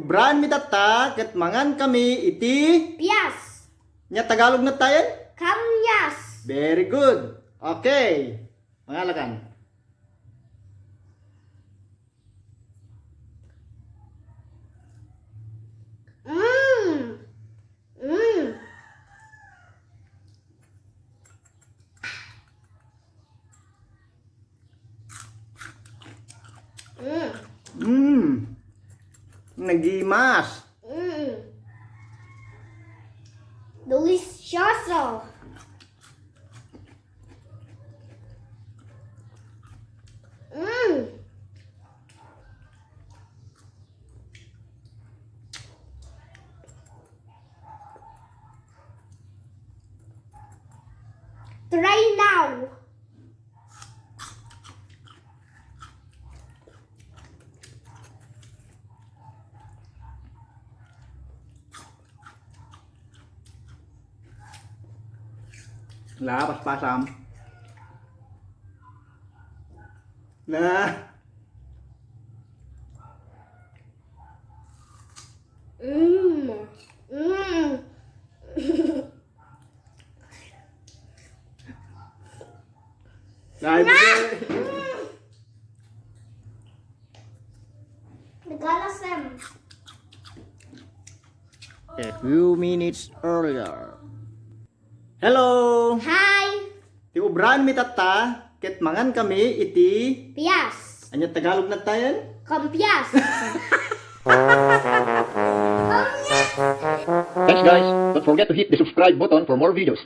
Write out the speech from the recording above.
ubran mi tata ket mangan kami iti Pias. nya Tagalog na tayo. Kamias. Very good. Okay. Mangalakan. Mmm. Mmm. Mmm. Nagimas. Mmm. Delicioso. Mmm. Try now. La pas-pasam. Nah. Mmm. Mmm. Nah, Nagalasem. a few minutes earlier. Hello. Hi. Ti ubran mi tata ket mangan kami iti Pias. anya Tagalog na tayo. Kampias. Thanks guys, don't forget to hit the subscribe button for more videos.